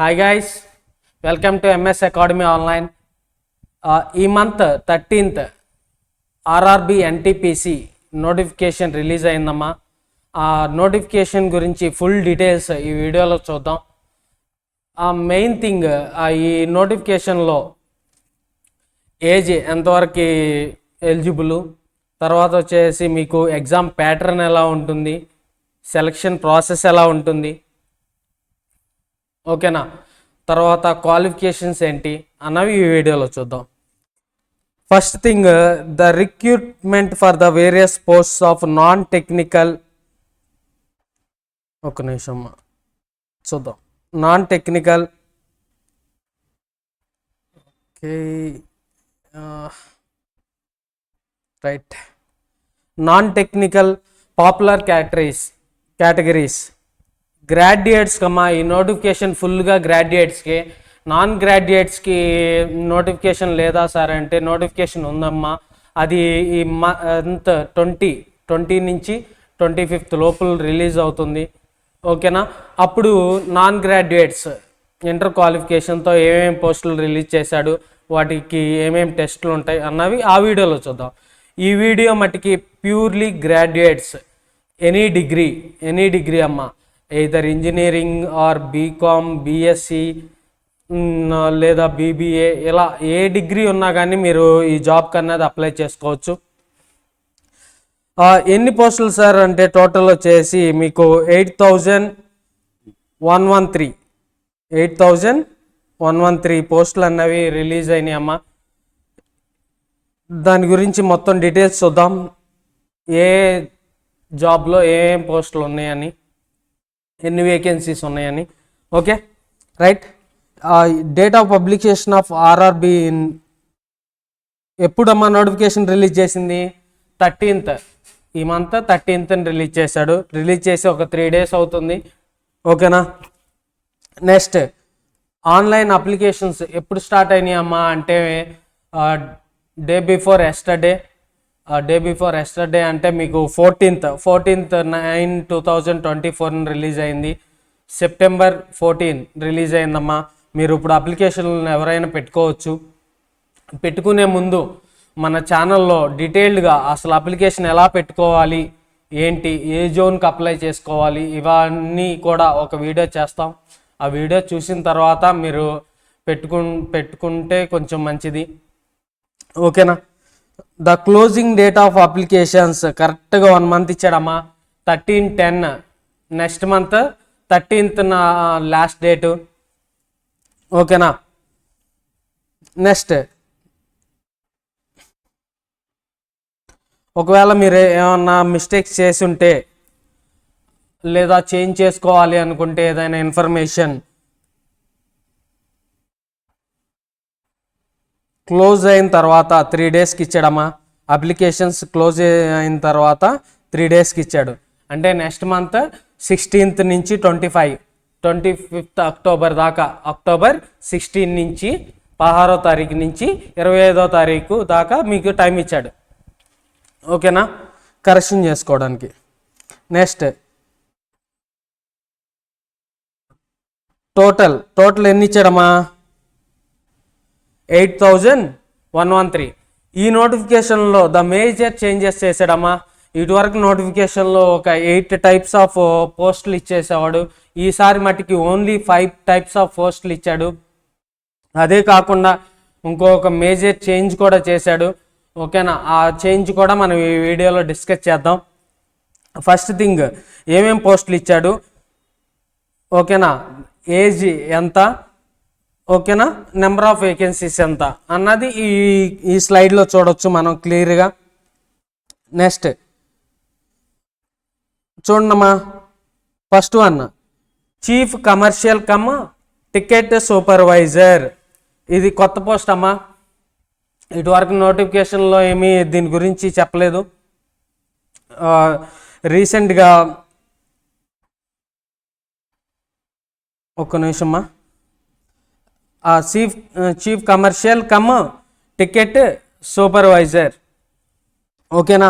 Hi guys, welcome to MS Academy Online. ఈ month 13th RRB NTPC notification release అయిందమ్మా. ఆ notification గురించి full details ఈ వీడియోలో చూద్దాం. మెయిన్ థింగ్ ఈ నోటిఫికేషన్లో ఏజ్ ఎంతవరకు ఎలిజిబుల్, తర్వాత వచ్చేసి మీకు ఎగ్జామ్ ప్యాటర్న్ ఎలా ఉంటుంది, సెలక్షన్ ప్రాసెస్ ఎలా ఉంటుంది, ఓకేనా, తర్వాత క్వాలిఫికేషన్స్ ఏంటి అన్నవి ఈ వీడియోలో చూద్దాం. First thing, the recruitment for the various posts of non technical, ఒక నిమిషం చూద్దాం, non technical, okay right, non technical popular categories graduates కమ్మా. ఈ నోటిఫికేషన్ ఫుల్గా గ్రాడ్యుయేట్స్కి, నాన్ గ్రాడ్యుయేట్స్కి నోటిఫికేషన్ లేదా సార్ అంటే నోటిఫికేషన్ ఉందమ్మా. అది ఈ మంత్ 20 నుంచి 25 లోపల రిలీజ్ అవుతుంది, ఓకేనా. అప్పుడు నాన్ గ్రాడ్యుయేట్స్ ఇంటర్ క్వాలిఫికేషన్తో ఏమేమి పోస్టులు రిలీజ్ చేశాడు, వాటికి ఏమేమి టెస్టులు ఉంటాయి అన్నవి ఆ వీడియోలో చూద్దాం. ఈ వీడియో మట్టికి ప్యూర్లీ గ్రాడ్యుయేట్స్, ఎనీ డిగ్రీ అమ్మ, either engineering or BCom, BSc లేదా బీబీఏ, ఇలా ఏ డిగ్రీ ఉన్నా కానీ మీరు ఈ జాబ్కి అన్నది అప్లై చేసుకోవచ్చు. ఎన్ని పోస్టులు సార్ అంటే టోటల్ వచ్చేసి మీకు 8,113 పోస్టులు అన్నవి రిలీజ్ అయినాయి అమ్మ. దాని గురించి మొత్తం డీటెయిల్స్ చూద్దాం, ఏ జాబ్లో ఏం పోస్టులు ఉన్నాయని, ఎన్ని వేకెన్సీస్ ఉన్నాయని. Okay right. Date of publication of RRB ఎప్పుడమ్మా నోటిఫికేషన్ రిలీజ్ చేసింది? 13th, ఈ మంత్ 13th రిలీజ్ చేశాడు. రిలీజ్ చేసి ఒక 3 days అవుతుంది, ఓకేనా. నెక్స్ట్, ఆన్లైన్ అప్లికేషన్స్ ఎప్పుడు స్టార్ట్ అయినాయి అమ్మా అంటే డే బిఫోర్ ఎస్టర్డే అంటే మీకు 14/9/2024 రిలీజ్ అయింది. September 14 రిలీజ్ అయిందమ్మా. మీరు ఇప్పుడు అప్లికేషన్లను ఎవరైనా పెట్టుకోవచ్చు. పెట్టుకునే ముందు మన ఛానల్లో డీటెయిల్డ్గా అసలు అప్లికేషన్ ఎలా పెట్టుకోవాలి, ఏంటి, ఏ జోన్కి అప్లై చేసుకోవాలి, ఇవన్నీ కూడా ఒక వీడియో చేస్తాం. ఆ వీడియో చూసిన తర్వాత మీరు పెట్టుకుంటే కొంచెం మంచిది, ఓకేనా. The closing date of applications కరెక్ట్గా 1 month ఇచ్చాడమ్మా. 13/10 next month 13th last date, ఓకేనా. నెక్స్ట్, ఒకవేళ మీరు ఏమన్నా మిస్టేక్స్ చేసి ఉంటే లేదా చేంజ్ చేసుకోవాలి అనుకుంటే ఏదైనా ఇన్ఫర్మేషన్, క్లోజ్ అయిన తర్వాత 3 daysకి ఇచ్చాడమ్మా. అప్లికేషన్స్ క్లోజ్ అయిన తర్వాత 3 daysకి ఇచ్చాడు. అంటే నెక్స్ట్ మంత్ 16th నుంచి 25th అక్టోబర్ దాకా, October 16 నుంచి 16వ తారీఖు నుంచి 25వ తారీఖు దాకా మీకు టైం ఇచ్చాడు, ఓకేనా, కరెక్షన్ చేసుకోవడానికి. నెక్స్ట్, టోటల్ ఎన్ని ఇచ్చాడమ్మా? 8,113. ఈ నోటిఫికేషన్లో ద మేజర్ చేంజెస్ చేశాడమ్మా. ఇటువరకు నోటిఫికేషన్లో ఒక 8 types ఆఫ్ పోస్టులు ఇచ్చేసేవాడు. ఈసారి మట్టికి ఓన్లీ 5 types ఆఫ్ పోస్టులు ఇచ్చాడు. అదే కాకుండా ఇంకొక మేజర్ చేంజ్ కూడా చేశాడు, ఓకేనా. ఆ చేంజ్ కూడా మనం ఈ వీడియోలో డిస్కస్ చేద్దాం. ఫస్ట్ థింగ్, ఏమేం పోస్టులు ఇచ్చాడు, ఓకేనా, ఏజ్ ఎంత, ఓకేనా, నెంబర్ ఆఫ్ వేకెన్సీస్ ఎంత అన్నది ఈ స్లైడ్లో చూడొచ్చు మనం క్లియర్గా. నెక్స్ట్ చూడమ్మా, first one chief commercial ticket supervisor. ఇది కొత్త పోస్ట్ అమ్మా. ఇటువరకు నోటిఫికేషన్లో ఏమీ దీని గురించి చెప్పలేదు. రీసెంట్గా ఒక్క నిమిషమ్మా, చీఫ్ కమర్షియల్ టికెట్ సూపర్వైజర్, ఓకేనా.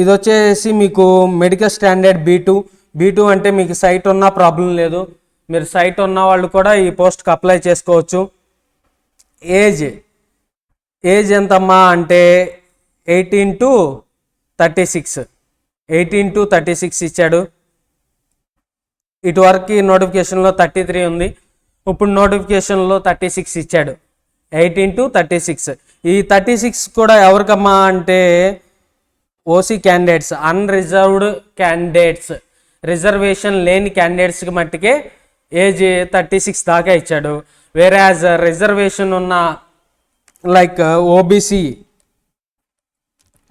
ఇది వచ్చేసి మీకు మెడికల్ స్టాండర్డ్ B2 అంటే మీకు సైట్ ఉన్నా ప్రాబ్లం లేదు. మీరు సైట్ ఉన్న వాళ్ళు కూడా ఈ పోస్ట్కి అప్లై చేసుకోవచ్చు. ఏజ్ ఎంతమ్మా అంటే 18 to 36, 18 to 36 ఇచ్చాడు. ఇటువరకు నోటిఫికేషన్లో 33 ఉంది, ఇప్పుడు నోటిఫికేషన్లో 36 ఇచ్చాడు. 18 to 36. ఈ 36 కూడా ఎవరికమ్మా అంటే OC candidates, unreserved candidates, reservation లేని క్యాండిడేట్స్కి మట్టుకే ఏజ్ 36 దాకా ఇచ్చాడు. వేరే యాజ్ రిజర్వేషన్ ఉన్న లైక్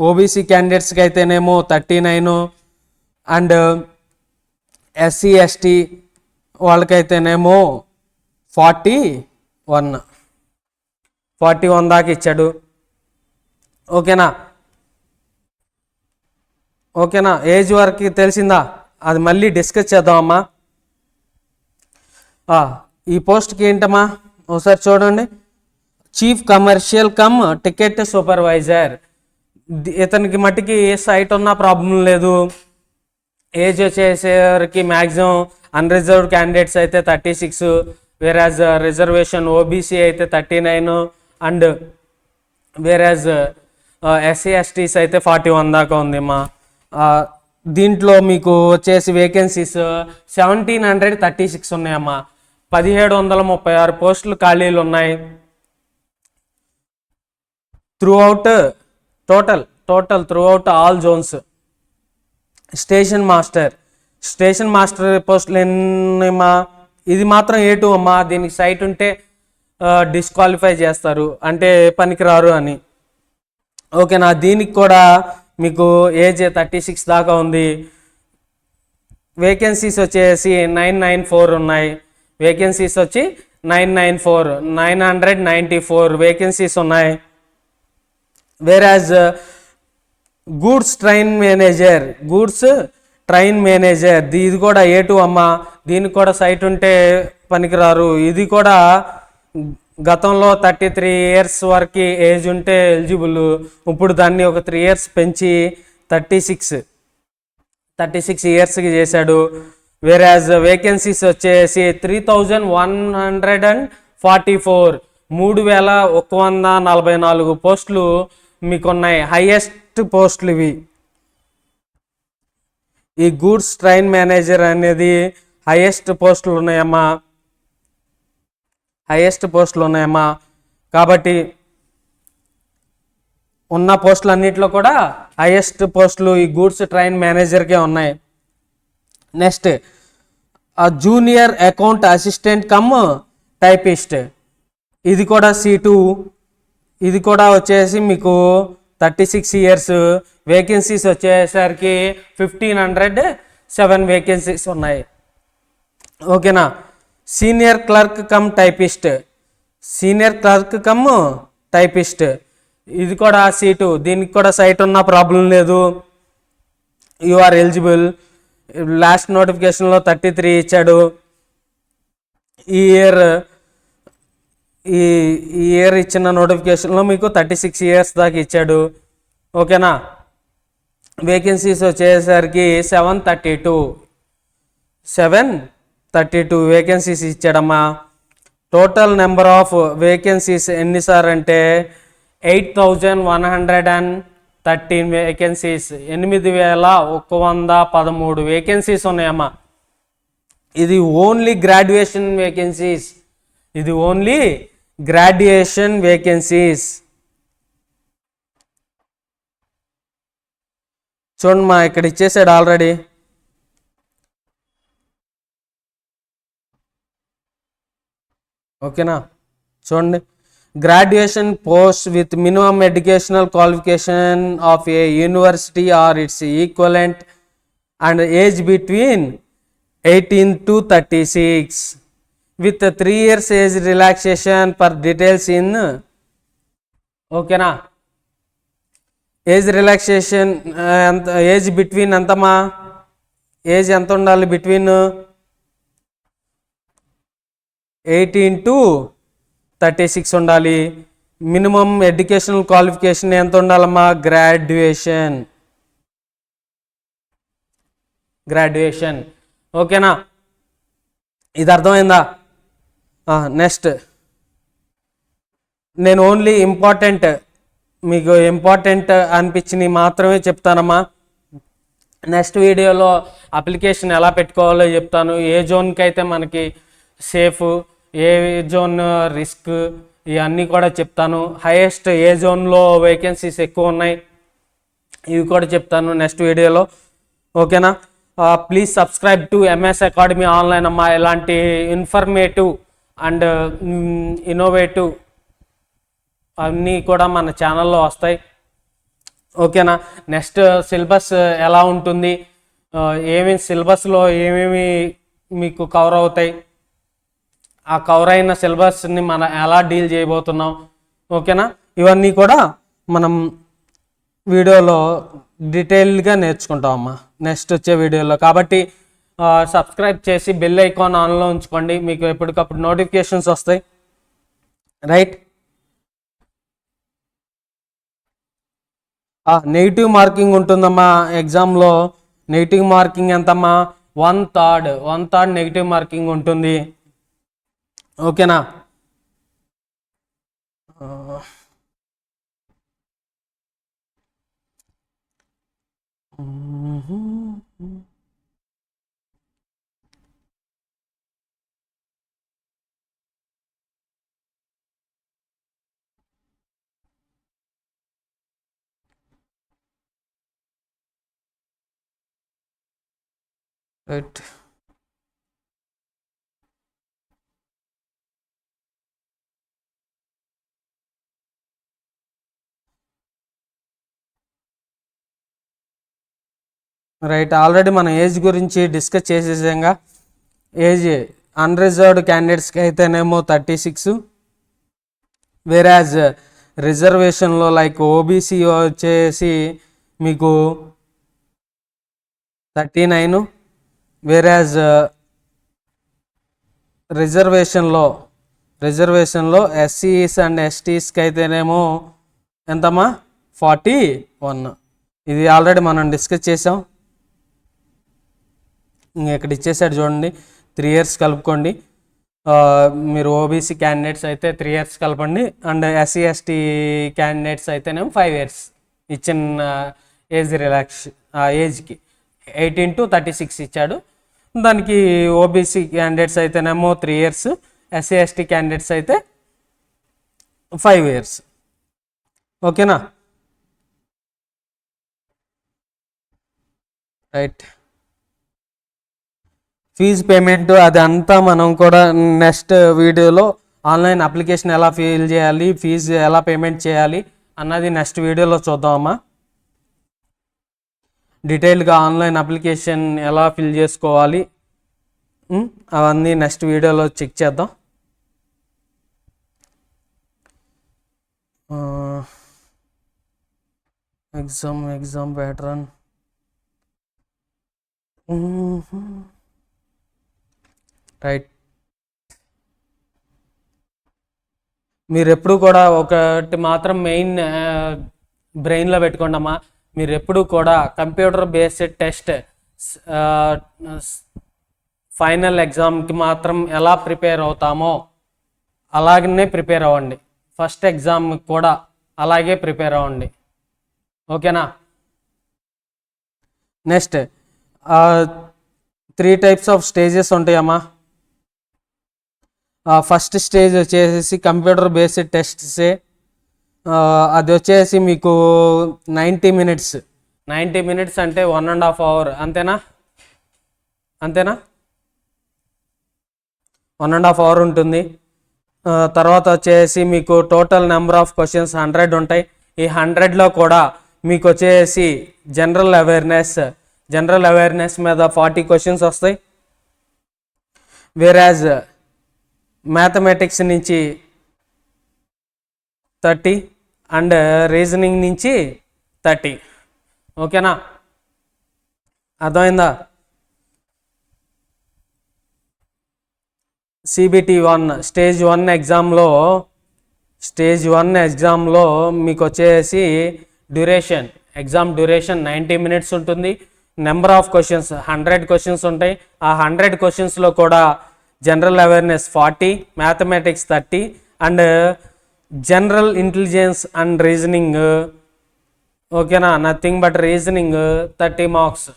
ఓబీసీ క్యాండిడేట్స్కి అయితేనేమో 39, అండ్ ఎస్సీ ఎస్టీ వాళ్ళకైతేనేమో 41 దాకా ఇచ్చాడు. ఓకేనా, ఏజ్ వరకు తెలిసిందా? అది మళ్ళీ డిస్కస్ చేద్దామమ్మా. ఈ పోస్ట్కి ఏంటమ్మా ఒకసారి చూడండి. Chief commercial cum ticket supervisor. ఇతనికి మట్టికి సైట్ ఉన్న ప్రాబ్లం లేదు. ఏజ్ వచ్చేసరికి మ్యాక్సిమం అన్రిజర్వ్డ్ క్యాండిడేట్స్ అయితే 36, వేరాజ్ రిజర్వేషన్ ఓబీసీ అయితే 39, అండ్ వేరాజ్ ఎస్సీ ఎస్టీస్ అయితే 41 దాకా ఉందమ్మా. దీంట్లో మీకు వచ్చేసి వేకెన్సీస్ 1736 ఉన్నాయమ్మా. 1736 పోస్టులు ఖాళీలు ఉన్నాయి. Total all zones. Station master పోస్టులు ఎన్నమ్మా? ఇది మాత్రం A2 అమ్మా. దీనికి సైట్ ఉంటే డిస్క్వాలిఫై చేస్తారు, అంటే పనికిరారు అని. ఓకేనా, దీనికి కూడా మీకు ఏజ్ 36 దాకా ఉంది. వేకెన్సీస్ వచ్చేసి 994 ఉన్నాయి. వేకెన్సీస్ వచ్చి 994 వేకెన్సీస్ ఉన్నాయి. వేరాజ్ గూడ్స్ ట్రైన్ మేనేజర్ ఇది కూడా A2 అమ్మా. దీనికి కూడా సైట్ ఉంటే పనికిరారు. ఇది కూడా గతంలో 33 years వరకు ఏజ్ ఉంటే ఎలిజిబుల్. ఇప్పుడు దాన్ని ఒక 3 years పెంచి 36 yearsకి చేశాడు. వేరాజ్ వేకెన్సీస్ వచ్చేసి 3144, 3144 పోస్టులు మీకున్నాయి. హైయెస్ట్ పోస్టులు ఇవి. ఈ గూడ్స్ ట్రైన్ మేనేజర్ అనేది హైయెస్ట్ పోస్టులు ఉన్నాయమ్మా. కాబట్టి ఉన్న పోస్టులు అన్నింటిలో కూడా హైయెస్ట్ పోస్టులు ఈ గూడ్స్ ట్రైన్ మేనేజర్కే ఉన్నాయి. Next junior account assistant cum typist. ఇది కూడా C2. ఇది కూడా వచ్చేసి మీకు 36 years. వేకెన్సీస్ వచ్చేసరికి 1507 వేకెన్సీస్ ఉన్నాయి. ఓకేనా, సీనియర్ క్లర్క్ కమ్ టైపిస్ట్. ఇది కూడా C2. దీనికి కూడా సైట్ ఉన్న ప్రాబ్లం లేదు. You are eligible. లాస్ట్ నోటిఫికేషన్లో 33 ఇచ్చాడు. ఈ ఇయర్ ఇచ్చిన నోటిఫికేషన్లో మీకు 36 years దాకా ఇచ్చాడు. ఓకేనా, వేకెన్సీస్ వచ్చేసరికి 732 వేకెన్సీస్ ఇచ్చాడమ్మా. టోటల్ నెంబర్ ఆఫ్ వేకెన్సీస్ ఎన్ని సార్ అంటే 8113 వేకెన్సీస్, 8113 వేకెన్సీస్ ఉన్నాయమ్మా. ఇది ఓన్లీ గ్రాడ్యుయేషన్ వేకెన్సీస్. చూడమ్మా, ఇక్కడ ఇచ్చేసాడు ఆల్రెడీ. ఓకేనా, చూడండి. Graduation post with minimum educational qualification of a university or its equivalent and age between 18 to 36 with 3 years age relaxation per details in. ఓకేనా, ఏజ్ రిలాక్సేషన్ ఏజ్ బిట్వీన్ ఎంతమ్మా? Age ఎంత ఉండాలి? Between 18 to 36 ఉండాలి. Minimum educational qualification ఎంత ఉండాలమ్మా? Graduation. ఓకేనా, ఇది అర్థమైందా? నెక్స్ట్ నేను ఓన్లీ మీకు ఇంపార్టెంట్ అనిపించినవి మాత్రమే చెప్తానమ్మా. నెక్స్ట్ వీడియోలో అప్లికేషన్ ఎలా పెట్టుకోవాలో చెప్తాను. ఏ జోన్కి అయితే మనకి సేఫ్, ఏ జోన్ రిస్క్, ఇవన్నీ కూడా చెప్తాను. హైయెస్ట్ ఏ జోన్లో వేకెన్సీస్ ఎక్కువ ఉన్నాయి ఇవి కూడా చెప్తాను నెక్స్ట్ వీడియోలో. ఓకేనా? Please subscribe to MS academy online అమ్మా. ఇలాంటి ఇన్ఫర్మేటివ్ అండ్ ఇన్నోవేటివ్ అన్నీ కూడా మన ఛానల్లో వస్తాయి. ఓకేనా? నెక్స్ట్ సిలబస్ ఎలా ఉంటుంది, సిలబస్లో ఏమేమి మీకు కవర్ అవుతాయి, ఆ కవర్ అయిన సిలబస్ని మనం ఎలా డీల్ చేయబోతున్నాం. ఓకేనా? ఇవన్నీ కూడా మనం వీడియోలో డీటెయిల్గా నేర్చుకుంటాం అమ్మా నెక్స్ట్ వచ్చే వీడియోలో. కాబట్టి సబ్స్క్రైబ్ చేసి బెల్ ఐకాన్ ఆన్లో ఉంచుకోండి, మీకు ఎప్పటికప్పుడు నోటిఫికేషన్స్ వస్తాయి. రైట్? నెగిటివ్ మార్కింగ్ ఉంటుందమ్మా ఎగ్జామ్లో. నెగిటివ్ మార్కింగ్ ఎంతమ్మా? 1/3 నెగిటివ్ మార్కింగ్ ఉంటుంది. ఓకేనా? రైట్. ఆల్రెడీ మనం ఏజ్ గురించి డిస్కస్ చేసేసాంగా. ఏజ్ అన్రిజర్వ్డ్ క్యాండిడేట్స్కి అయితేనేమో 36, వేరాజ్ రిజర్వేషన్లో లైక్ ఓబీసీ వచ్చేసి మీకు 39, వేరాజ్ రిజర్వేషన్లో ఎస్సీస్ అండ్ ఎస్టీస్కి అయితేనేమో ఎంతమ్మా? 41. ఇది ఆల్రెడీ మనం డిస్కస్ చేసాం. ఇక్కడ ఇచ్చేసాడు చూడండి, 3 years కలుపుకోండి. మీరు ఓబీసీ క్యాండిడేట్స్ అయితే 3 years కలపండి, అండ్ ఎస్సీ ఎస్టీ క్యాండిడేట్స్ అయితేనేమో 5 years ఇచ్చిన ఏజ్ రిలాక్స్. ఏజ్కి 18 to 36 ఇచ్చాడు. దానికి ఓబీసీ క్యాండిడేట్స్ అయితేనేమో 3 years, ఎస్సీ ఎస్టీ క్యాండిడేట్స్ అయితే 5 years. ఓకేనా? రైట్. ఫీజు పేమెంట్ అదంతా మనం కూడా నెక్స్ట్ వీడియోలో ఆన్లైన్ అప్లికేషన్ ఎలా ఫిల్ చేయాలి, ఫీజు ఎలా పేమెంట్ చేయాలి అన్నది నెక్స్ట్ వీడియోలో చూద్దామమ్మా. డీటెయిల్గా ఆన్లైన్ అప్లికేషన్ ఎలా ఫిల్ చేసుకోవాలి అవన్నీ నెక్స్ట్ వీడియోలో చెక్ చేద్దాం. Exam pattern. రైట్. మీరు ఎప్పుడు కూడా ఒకటి మాత్రం మెయిన్ బ్రెయిన్లో పెట్టుకోండి అమ్మా. మీరు ఎప్పుడు కూడా కంప్యూటర్ బేస్డ్ టెస్ట్ ఫైనల్ ఎగ్జామ్కి మాత్రం ఎలా ప్రిపేర్ అవుతామో అలాగనే ప్రిపేర్ అవ్వండి. ఫస్ట్ ఎగ్జామ్కి కూడా అలాగే ప్రిపేర్ అవ్వండి. ఓకేనా? నెక్స్ట్ 3 types ఆఫ్ స్టేజెస్ ఉంటాయమ్మా. ఫస్ట్ స్టేజ్ వచ్చేసి కంప్యూటర్ బేస్డ్ టెస్ట్సే. అది వచ్చేసి మీకు 90 minutes. 90 minutes అంటే 1.5 hour. అంతేనా? 1.5 hour ఉంటుంది. తర్వాత వచ్చేసి మీకు టోటల్ నెంబర్ ఆఫ్ క్వశ్చన్స్ 100 ఉంటాయి. ఈ 100లో కూడా మీకు వచ్చేసి జనరల్ అవేర్నెస్ మీద 40 questions వస్తాయి. వేరాజ్ మ్యాథమెటిక్స్ నుంచి 30 అండ్ రీజనింగ్ నుంచి 30. ఓకేనా? అర్థమైందా? CBT 1 స్టేజ్ 1 ఎగ్జామ్లో మీకు వచ్చేసి ఎగ్జామ్ డ్యూరేషన్ 90 minutes ఉంటుంది. నెంబర్ ఆఫ్ క్వశ్చన్స్ 100 questions ఉంటాయి. ఆ 100 questions కూడా general awareness 40, mathematics 30 and general intelligence and reasoning ఓకేనా, nothing but reasoning 30 marks,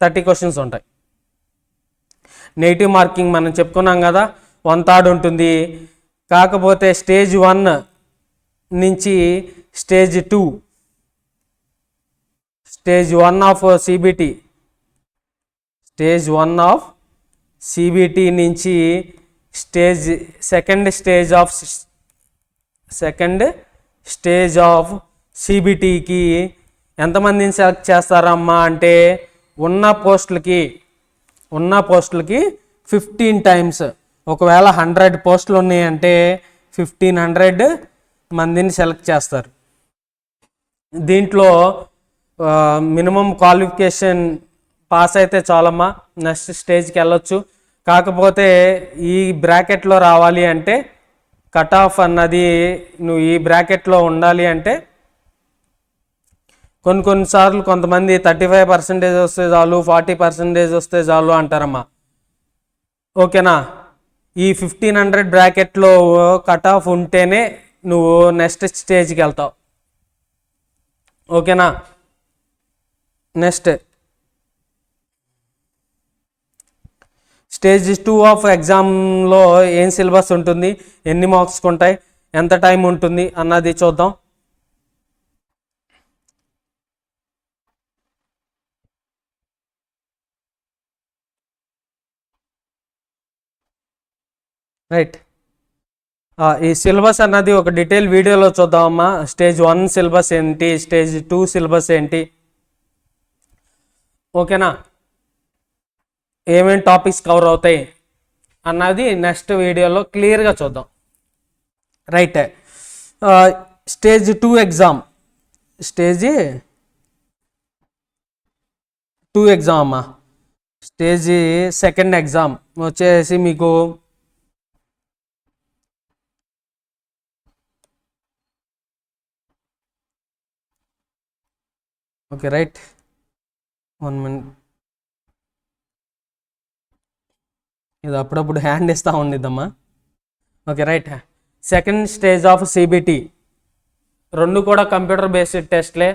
30 questions ఉంటాయి. నెగిటివ్ మార్కింగ్ మనం చెప్పుకున్నాం కదా 1/3 ఉంటుంది. కాకపోతే స్టేజ్ 1 నుంచి stage 2, stage 1 of CBT, stage 1 of CBT నుంచి సెకండ్ స్టేజ్ ఆఫ్ సిబిటికి ఎంతమందిని సెలెక్ట్ చేస్తారమ్మా అంటే ఉన్న పోస్టులకి 15 టైమ్స్. ఒకవేళ 100 పోస్టులు ఉన్నాయంటే 1500 మందిని సెలెక్ట్ చేస్తారు. దీంట్లో మినిమం క్వాలిఫికేషన్ పాస్ అయితే చాలమ్మా, నెక్స్ట్ స్టేజ్కి వెళ్ళొచ్చు. కాకపోతే ఈ బ్రాకెట్లో రావాలి అంటే కట్ ఆఫ్ అన్నది నువ్వు ఈ బ్రాకెట్లో ఉండాలి అంటే కొన్నిసార్లు కొంతమంది 35% వస్తే చాలు, 40% వస్తే చాలు అంటారమ్మా. ఓకేనా, ఈ 1500 బ్రాకెట్లో కట్ ఆఫ్ ఉంటేనే నువ్వు నెక్స్ట్ స్టేజ్కి వెళ్తావు. ఓకేనా, నెక్స్ట్ స్టేజ్ 2 ఆఫ్ ఎగ్జామ్లో ఏం సిలబస్ ఉంటుంది, ఎన్ని మార్క్స్కి ఉంటాయి, ఎంత టైం ఉంటుంది అన్నది చూద్దాం. రైట్, ఈ సిలబస్ అన్నది ఒక డీటెయిల్ వీడియోలో చూద్దామమ్మా. స్టేజ్ 1 సిలబస్ ఏంటి, స్టేజ్ 2 సిలబస్ ఏంటి, ఓకేనా, ఏమేమి టాపిక్స్ కవర్ అవుతాయి అన్నది నెక్స్ట్ వీడియోలో క్లియర్గా చూద్దాం. Right, stage 2 exam, stage 2 exam అమ్మా. స్టేజ్ 2 ఎగ్జామ్ వచ్చేసి మీకు ఓకే రైట్, 1 minute, ఇది అప్పుడప్పుడు హ్యాండ్ ఇస్తూ ఉండిద్దమ్మా. Okay right, second stage of CBT, 2 కూడా కంప్యూటర్ బేస్డ్ టెస్ట్లే.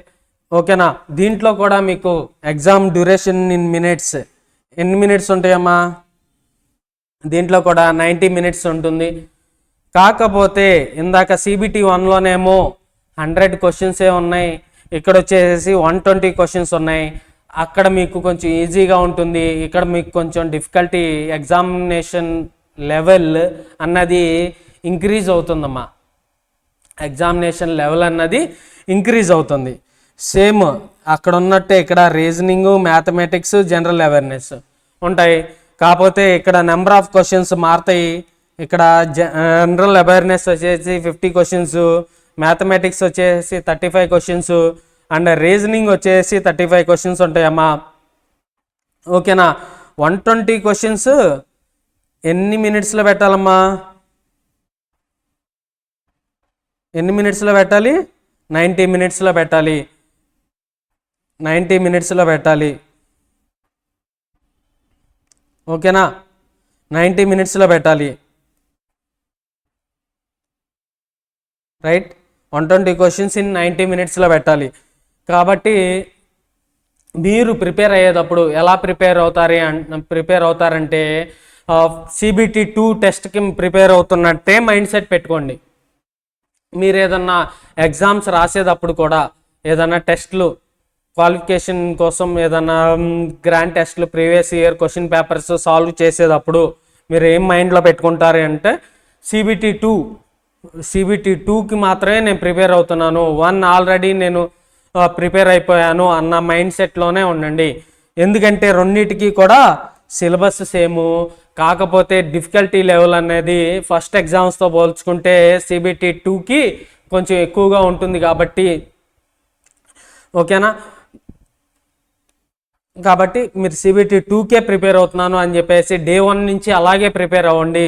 ఓకేనా, దీంట్లో కూడా మీకు ఎగ్జామ్ డ్యూరేషన్ ఇన్ మినిట్స్, ఎన్ని మినిట్స్ ఉంటాయమ్మా, దీంట్లో కూడా 90 minutes ఉంటుంది. కాకపోతే ఇందాక సిబిటి 1లోనేమో 100 క్వశ్చన్సే ఉన్నాయి, ఇక్కడ వచ్చేసి 120 క్వశ్చన్స్ ఉన్నాయి. అక్కడ మీకు కొంచెం ఈజీగా ఉంటుంది, ఇక్కడ మీకు కొంచెం డిఫికల్టీ, ఎగ్జామినేషన్ లెవెల్ అన్నది ఇంక్రీజ్ అవుతుందమ్మా. ఎగ్జామినేషన్ లెవెల్ అన్నది ఇంక్రీజ్ అవుతుంది. సేమ్ అక్కడ ఉన్నట్టే ఇక్కడ రీజనింగ్, మ్యాథమెటిక్స్, జనరల్ అవేర్నెస్ ఉంటాయి. కాకపోతే ఇక్కడ నెంబర్ ఆఫ్ క్వశ్చన్స్ మారుతాయి. ఇక్కడ జనరల్ అవేర్నెస్ వచ్చేసి 50 క్వశ్చన్స్, మ్యాథమెటిక్స్ వచ్చేసి 35 క్వశ్చన్స్ అండ్ రీజనింగ్ వచ్చేసి 35 క్వశ్చన్స్ ఉంటాయమ్మా. ఓకేనా, 120 క్వశ్చన్స్ ఎన్ని మినిట్స్లో పెట్టాలమ్మా, ఎన్ని మినిట్స్లో పెట్టాలి, 90 minutesలో పెట్టాలి, 90 minutesలో పెట్టాలి. ఓకేనా, 90 minutesలో పెట్టాలి. రైట్, 120 క్వశ్చన్స్ ఇన్ 90 minutesలో పెట్టాలి. కాబట్టి మీరు ప్రిపేర్ అయ్యేటప్పుడు ఎలా ప్రిపేర్ అవుతారంటే సిబిటి 2 టెస్ట్కి ప్రిపేర్ అవుతున్నట్టే మైండ్ సెట్ పెట్టుకోండి. మీరు ఏదన్నా ఎగ్జామ్స్ రాసేటప్పుడు కూడా ఏదన్నా టెస్ట్లు క్వాలిఫికేషన్ కోసం ఏదన్నా గ్రాండ్ టెస్ట్లు, previous year question papers solve చేసేటప్పుడు మీరు ఏం మైండ్లో పెట్టుకుంటారు అంటే సిబిటి 2కి మాత్రమే నేను ప్రిపేర్ అవుతున్నాను, 1 ఆల్రెడీ నేను ప్రిపేర్ అయిపోయాను అన్న మైండ్ సెట్లోనే ఉండండి. ఎందుకంటే రెండింటికి కూడా సిలబస్ సేము, కాకపోతే డిఫికల్టీ లెవెల్ అనేది ఫస్ట్ ఎగ్జామ్స్తో పోల్చుకుంటే సిబిటి 2కి కొంచెం ఎక్కువగా ఉంటుంది. కాబట్టి ఓకేనా, కాబట్టి మీరు సిబిటి 2కే ప్రిపేర్ అవుతున్నాను అని చెప్పేసి డే 1 నుంచి అలాగే ప్రిపేర్ అవ్వండి.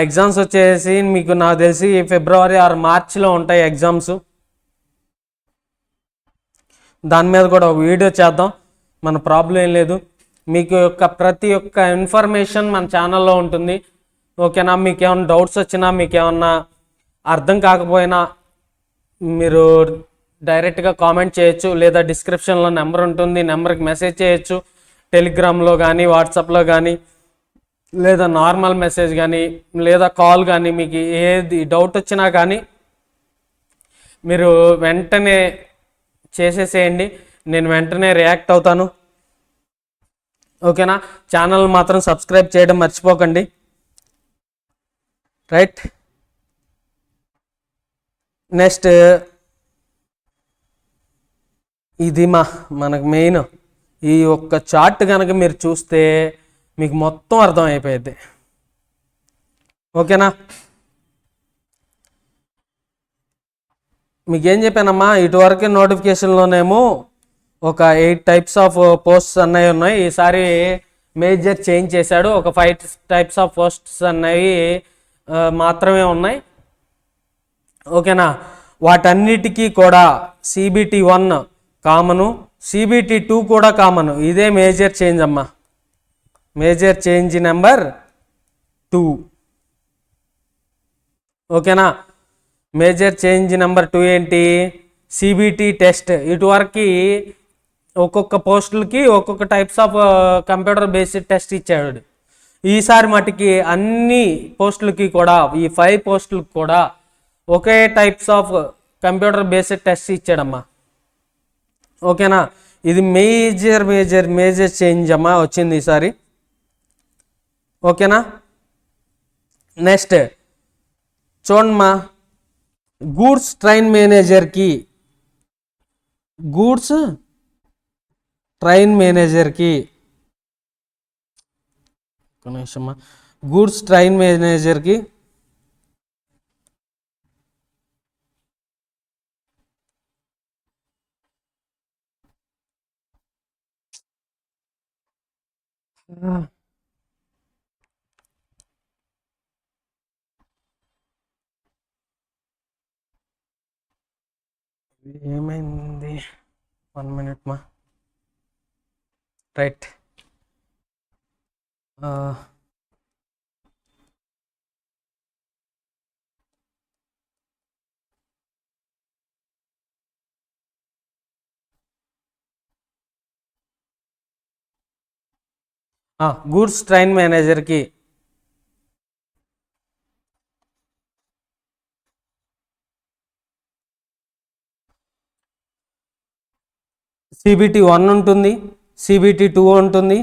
ఎగ్జామ్స్ వచ్చేసి మీకు నాకు తెలిసి ఫిబ్రవరి ఆర్ మార్చిలో ఉంటాయి ఎగ్జామ్స్. దాని మీద కూడా ఒక వీడియో చేద్దాం, మన ప్రాబ్లం ఏం లేదు. మీకు యొక్క ప్రతి ఒక్క ఇన్ఫర్మేషన్ మన ఛానల్లో ఉంటుంది. ఓకేనా? మీకు ఏమైనా డౌట్స్ వచ్చినా, మీకు ఏమన్నా అర్థం కాకపోయినా మీరు డైరెక్ట్గా కామెంట్ చేయొచ్చు, లేదా డిస్క్రిప్షన్లో నెంబర్ ఉంటుంది, నెంబర్కి మెసేజ్ చేయొచ్చు. టెలిగ్రామ్లో కానీ, వాట్సాప్లో కానీ, లేదా నార్మల్ మెసేజ్ కానీ, లేదా కాల్ కానీ, మీకు ఏది డౌట్ వచ్చినా కానీ మీరు వెంటనే చేసేసేయండి. నేను వెంటనే రియాక్ట్ అవుతాను. ఓకేనా? ఛానల్ మాత్రం సబ్స్క్రైబ్ చేయడం మర్చిపోకండి. రైట్. నెక్స్ట్ ఇది మనకు మెయిన్ ఈ ఒక్క చార్ట్ కనుక మీరు చూస్తే మీకు మొత్తం అర్థం అయిపోయింది. ఓకేనా? మీకేం చెప్పానమ్మా, ఇటువరకు నోటిఫికేషన్లోనేమో ఒక 8 టైప్స్ ఆఫ్ పోస్ట్స్ అన్నవి ఉన్నాయి. ఈసారి మేజర్ చేంజ్ చేశాడు. ఒక 5 టైప్స్ ఆఫ్ పోస్ట్స్ అన్నవి మాత్రమే ఉన్నాయి. ఓకేనా? వాటన్నిటికీ కూడా CBT 1 కామను, CBT 2 కూడా కామను. ఇదే మేజర్ చేంజ్ అమ్మా. Major change number 2. ఓకేనా? మేజర్ చేంజ్ నెంబర్ 2 ఏంటి? CBT test. ఇటువరకు ఒక్కొక్క పోస్టులకి ఒక్కొక్క types of computer based test ఇచ్చాడు. ఈసారి మటుకి అన్ని పోస్టులకి కూడా, ఈ 5 పోస్టులకు కూడా ఒకే types of computer based test ఇచ్చాడమ్మా. ఓకేనా? ఇది మేజర్ చేంజ్ అమ్మా వచ్చింది ఈసారి. ఓకేనా? నెక్స్ట్ చూడమ్మా, గూడ్స్ ట్రైన్ మేనేజర్కి గూడ్స్ ట్రైన్ మేనేజర్కి ఏమైంది? 1 minute మా. రైట్. గూడ్స్ ట్రైన్ మేనేజర్కి CBT 1 ఉంటుంది, CBT 2 ఉంటుంది.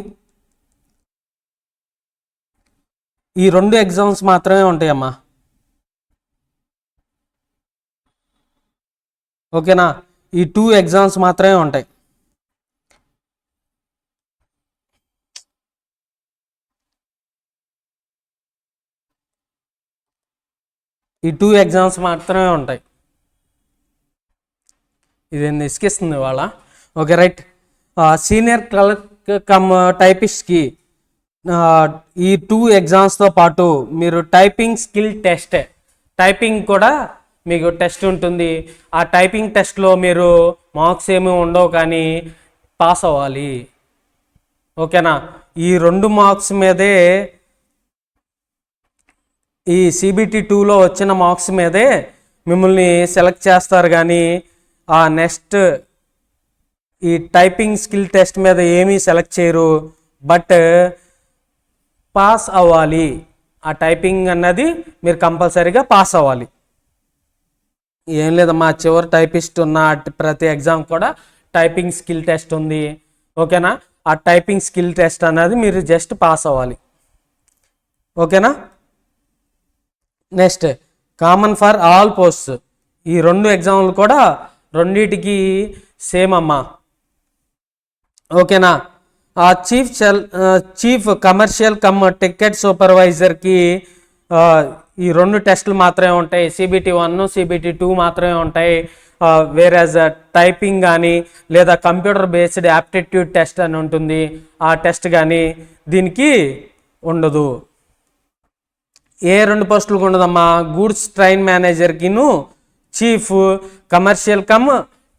ఈ 2 ఎగ్జామ్స్ మాత్రమే ఉంటాయమ్మా. ఓకేనా? ఈ 2 ఎగ్జామ్స్ మాత్రమే ఉంటాయి. ఈ 2 ఎగ్జామ్స్ మాత్రమే ఉంటాయి. ఇదేంది ఇసుకిస్తుంది వాళ్ళ. Okay right. Senior clerk cum టైపిస్ట్కి ఈ 2 ఎగ్జామ్స్తో పాటు మీరు టైపింగ్ స్కిల్ టెస్ట్, టైపింగ్ కూడా మీకు టెస్ట్ ఉంటుంది. ఆ టైపింగ్ టెస్ట్లో మీరు మార్క్స్ ఏమీ ఉండవు, కానీ పాస్ అవ్వాలి. ఓకేనా? ఈ 2 మార్క్స్ మీదే, ఈ CBT 2లో వచ్చిన మార్క్స్ మీదే మిమ్మల్ని సెలెక్ట్ చేస్తారు, కానీ ఆ నెక్స్ట్ ఈ టైపింగ్ స్కిల్ టెస్ట్ మీద ఏమీ సెలెక్ట్ చేయరు. బట్ పాస్ అవ్వాలి. ఆ టైపింగ్ అన్నది మీరు కంపల్సరీగా పాస్ అవ్వాలి. ఏం లేదమ్మా, చివరి టైపిస్ట్ ఉన్న ప్రతి ఎగ్జామ్ కూడా టైపింగ్ స్కిల్ టెస్ట్ ఉంది. ఓకేనా? ఆ టైపింగ్ స్కిల్ టెస్ట్ అన్నది మీరు జస్ట్ పాస్ అవ్వాలి. ఓకేనా? Next common for all posts. ఈ 2 ఎగ్జామ్లు కూడా రెండిటికి సేమ్ అమ్మా. ఓకేనా? చీఫ్ కమర్షియల్ కమ్ టికెట్ సూపర్వైజర్కి ఈ 2 టెస్టులు మాత్రమే ఉంటాయి. CBT 1, CBT 2 మాత్రమే ఉంటాయి. వేరేజ్ టైపింగ్ కానీ, లేదా కంప్యూటర్ బేస్డ్ యాప్టిట్యూడ్ టెస్ట్ అని ఉంటుంది, ఆ టెస్ట్ కానీ దీనికి ఉండదు. ఏ 2 పోస్టులకు ఉండదమ్మా? గూడ్స్ ట్రైన్ మేనేజర్కిను chief commercial cum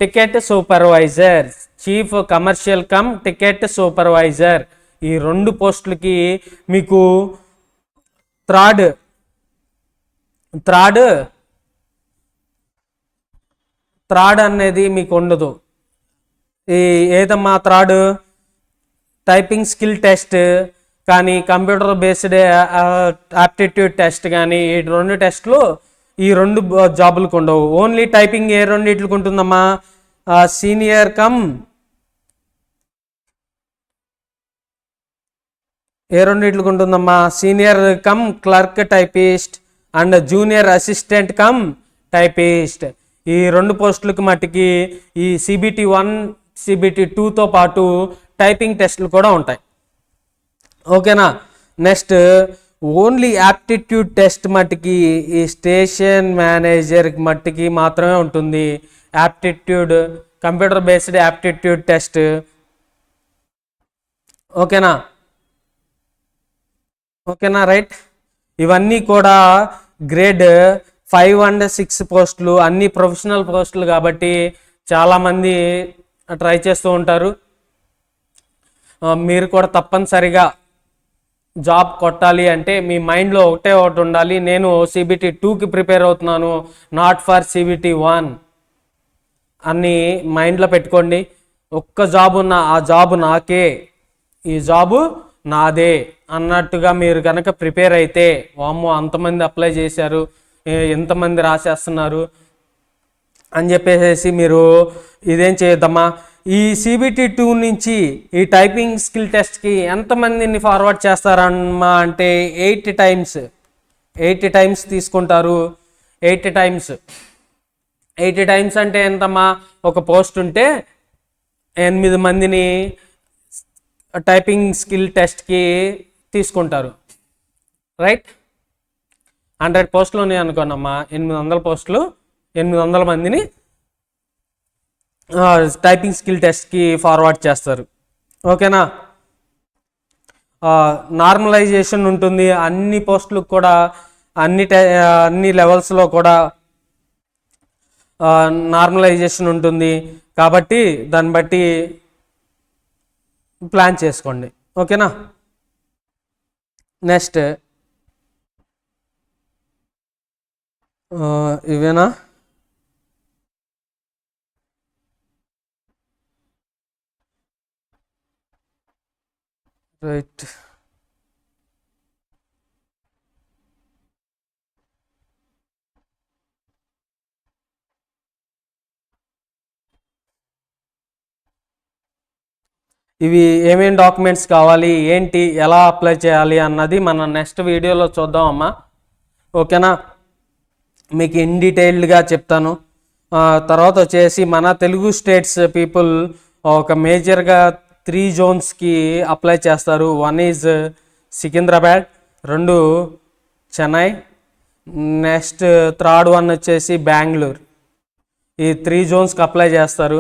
ticket supervisor. Chief commercial cum ticket supervisor ఈ 2 పోస్టులకి మీకు థర్డ్ అనేది మీకు ఉండదు. ఈ ఏదమ్మా థర్డ్ టైపింగ్ స్కిల్ టెస్ట్ కానీ కంప్యూటర్ బేస్డ్ ఆప్టిట్యూడ్ టెస్ట్ కానీ ఈ 2 టెస్టులు ఈ 2 జాబులకు ఉండవు. ఓన్లీ టైపింగ్ ఏ 2 ఉంటుందమ్మా, సీనియర్ కమ్ ఏ 2 ఉంటుందమ్మా, senior come clerk typist and junior assistant cum typist. ఈ 2 పోస్టులకి మట్టికి ఈ CBT 1 CBT 2తో పాటు టైపింగ్ టెస్టులు కూడా ఉంటాయి. ఓకేనా. నెక్స్ట్ ఓన్లీ యాప్టిట్యూడ్ టెస్ట్ మట్టికి ఈ స్టేషన్ మేనేజర్ మట్టికి మాత్రమే ఉంటుంది. Aptitude computer based aptitude test. ఓకేనా రైట్. ఇవన్నీ కూడా గ్రేడ్ 5 and 6 పోస్టులు, అన్ని ప్రొఫెషనల్ పోస్టులు కాబట్టి చాలామంది ట్రై చేస్తూ ఉంటారు. మీరు కూడా తప్పనిసరిగా జాబ్ కొట్టాలి అంటే మీ మైండ్లో ఒకటి ఉండాలి, నేను CBT 2కి ప్రిపేర్ అవుతున్నాను, నాట్ ఫర్ CBT 1 అని మైండ్లో పెట్టుకోండి. ఒక్క జాబ్ ఉన్న ఆ జాబ్ నాకే, ఈ జాబు నాదే అన్నట్టుగా మీరు కనుక ప్రిపేర్ అయితే, వామ్మో అంతమంది అప్లై చేశారు, ఎంతమంది రాసేస్తున్నారు అని చెప్పేసి మీరు ఇదేం చేయొద్దమ్మా. ఈ CBT 2 నుంచి ఈ టైపింగ్ స్కిల్ టెస్ట్కి ఎంతమందిని ఫార్వర్డ్ చేస్తారమ్మా అంటే 8 టైమ్స్ తీసుకుంటారు. 8 టైమ్స్ అంటే ఎంతమ్మా, ఒక పోస్ట్ ఉంటే 8 మందిని టైపింగ్ స్కిల్ టెస్ట్కి తీసుకుంటారు. రైట్. 100 పోస్టులు ఉన్నాయి అనుకోనమ్మా, 800 పోస్టులు, 800 మందిని టైపింగ్ స్కిల్ టెస్ట్కి ఫార్వర్డ్ చేస్తారు. ఓకేనా. నార్మలైజేషన్ ఉంటుంది అన్ని పోస్టులకు కూడా, అన్ని లెవెల్స్లో కూడా నార్మలైజేషన్ ఉంటుంది కాబట్టి దాన్ని బట్టి ప్లాన్ చేసుకోండి. ఓకేనా. నెక్స్ట్ ఇవేనా, రైట్. ఇవి ఏమేమి డాక్యుమెంట్స్ కావాలి, ఏంటి, ఎలా అప్లై చేయాలి అన్నది మన నెక్స్ట్ వీడియోలో చూద్దాం అమ్మా. ఓకేనా. మీకు ఇన్ డీటెయిల్డ్గా చెప్తాను. తర్వాత వచ్చేసి మన తెలుగు స్టేట్స్ పీపుల్ ఒక మేజర్గా 3 జోన్స్కి అప్లై చేస్తారు. 1 is Secunderabad, 2 Chennai, next third 1 వచ్చేసి బెంగళూరు. ఈ 3 జోన్స్కి అప్లై చేస్తారు.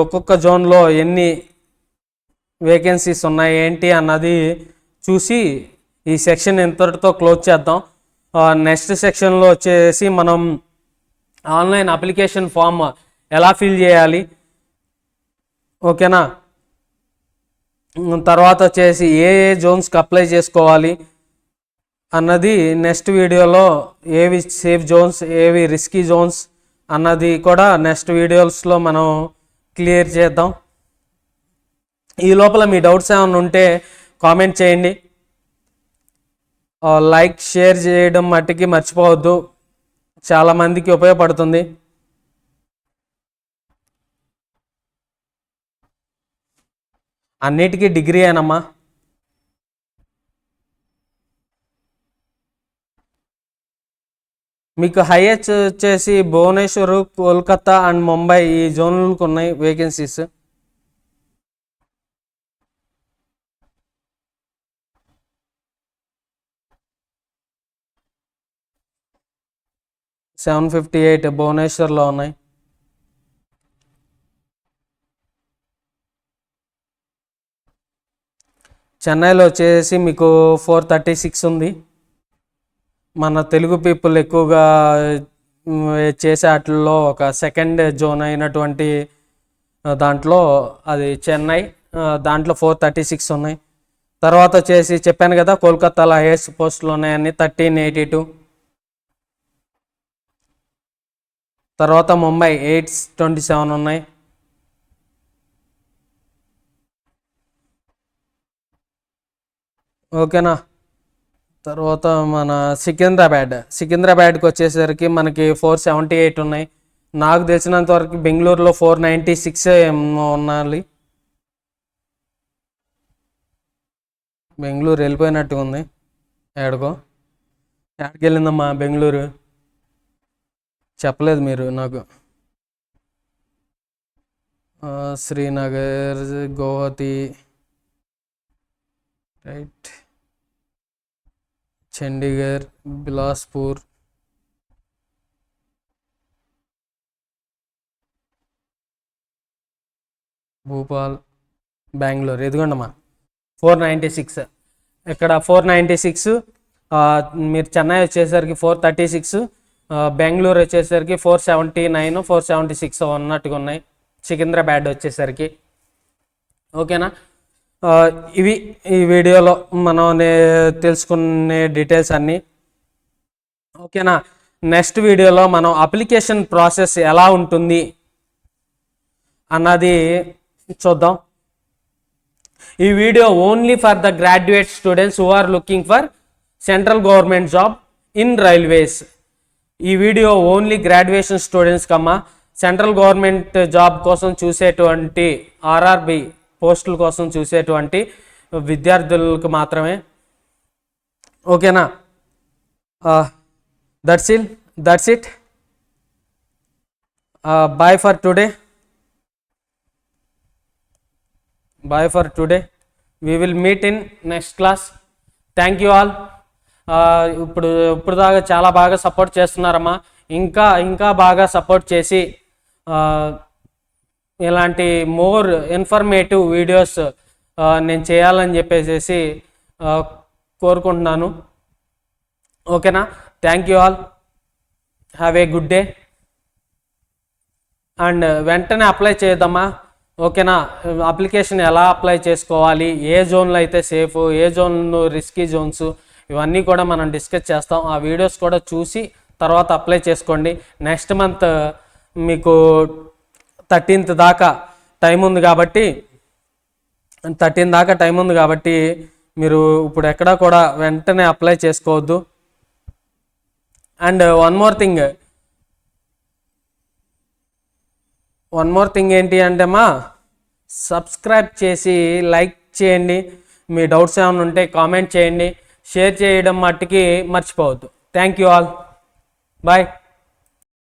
ఒక్కొక్క జోన్లో ఎన్ని వేకెన్సీస్ ఉన్నాయి ఏంటి అన్నది చూసి ఈ సెక్షన్ ఇంతటితో క్లోజ్ చేద్దాం. నెక్స్ట్ సెక్షన్లో వచ్చేసి మనం ఆన్లైన్ అప్లికేషన్ ఫామ్ ఎలా ఫిల్ చేయాలి, ఓకేనా, తర్వాత వచ్చేసి ఏ జోన్స్కి అప్లై చేసుకోవాలి అన్నది నెక్స్ట్ వీడియోలో, ఏవి సేఫ్ జోన్స్, ఏవి రిస్కీ జోన్స్ అన్నది కూడా నెక్స్ట్ వీడియోస్లో మనం క్లియర్ చేద్దాం. ఈ లోపల మీ డౌట్స్ ఏమైనా ఉంటే కామెంట్ చేయండి. లైక్ షేర్ చేయడం మట్టికి మర్చిపోవద్దు, చాలామందికి ఉపయోగపడుతుంది. అన్నిటికీ డిగ్రీ అయినమ్మా. మీకు హైయెస్ట్ వచ్చేసి భువనేశ్వర్, కోల్కతా అండ్ ముంబై ఈ జోన్లకు ఉన్నాయి వేకెన్సీస్. $758 భువనేశ్వర్లో ఉన్నాయి. చెన్నైలో వచ్చేసి మీకు 436 ఉంది. మన తెలుగు పీపుల్ ఎక్కువగా చేసే వాటిల్లో ఒక సెకండ్ జోన్ అయినటువంటి దాంట్లో అది చెన్నై, దాంట్లో 436 ఉన్నాయి. తర్వాత వచ్చేసి చెప్పాను కదా కోల్కతాలో హైయెస్ట్ పోస్టులు ఉన్నాయని 1382. తర్వాత ముంబై 827 ఉన్నాయి. ఓకేనా. తర్వాత మన సికింద్రాబాద్కి వచ్చేసరికి మనకి 478 ఉన్నాయి. నాకు తెలిసినంత వరకు బెంగళూరులో 496 ఏమో ఉన్నాయి. బెంగళూరు వెళ్ళిపోయినట్టుగా ఉంది. ఎక్కడికి వెళ్ళిందమ్మా బెంగళూరు? చెప్పలేదు మీరు నాకు. శ్రీనగర్, గౌహతి, రైట్, చండీగఢ్, బిలాస్పూర్, భూపాల్, బెంగళూరు. ఎదుగుండమ్మా 496. ఇక్కడ 496. మీరు చెన్నై వచ్చేసరికి 436. బెంగళూరు వచ్చేసరికి 479, 476 ఉన్నట్టుగా ఉన్నాయి. సికింద్రాబాద్ వచ్చేసరికి. ఓకేనా. ఇవి ఈ వీడియోలో మనం తెలుసుకునే డీటెయిల్స్ అన్నీ. ఓకేనా. నెక్స్ట్ వీడియోలో మనం అప్లికేషన్ ప్రాసెస్ ఎలా ఉంటుంది అన్నది చూద్దాం. ఈ video only for the graduate students who are looking for central government job in railways. ఈ వీడియో ఓన్లీ గ్రాడ్యుయేషన్ స్టూడెంట్స్ కమ్మా సెంట్రల్ గవర్నమెంట్ జాబ్ కోసం చూసేటువంటి ఆర్ఆర్బి పోస్టుల కోసం చూసేటువంటి విద్యార్థులకు మాత్రమే. ఓకేనా. That's it. Bye for today. We will meet in next class. Thank you all. ఇప్పుడు దాకా చాలా బాగా సపోర్ట్ చేస్తున్నారమ్మా. ఇంకా బాగా సపోర్ట్ చేసి ఇలాంటి మోర్ ఇన్ఫర్మేటివ్ వీడియోస్ నేను చేయాలని చెప్పేసి కోరుకుంటున్నాను. ఓకేనా. Thank you all. Have a good day. And వెంటనే అప్లై చేద్దామా. ఓకేనా. అప్లికేషన్ ఎలా అప్లై చేసుకోవాలి, ఏ జోన్లో అయితే సేఫ్, ఏ జోన్ రిస్కీ జోన్స్, ఇవన్నీ కూడా మనం డిస్కస్ చేస్తాం. ఆ వీడియోస్ కూడా చూసి తర్వాత అప్లై చేసుకోండి. నెక్స్ట్ మంత్ మీకు 13th దాకా టైం ఉంది కాబట్టి 13 దాకా టైం ఉంది కాబట్టి మీరు ఇప్పుడు ఎక్కడా కూడా వెంటనే అప్లై చేసుకోవద్దు. అండ్ వన్ మోర్ థింగ్ ఏంటి అంటే సబ్స్క్రైబ్ చేసి లైక్ చేయండి. మీ డౌట్స్ ఏమైనా ఉంటే కామెంట్ చేయండి. షేర్ చేయడం మట్టుకి మర్చిపోవద్దు. Thank you all. బాయ్.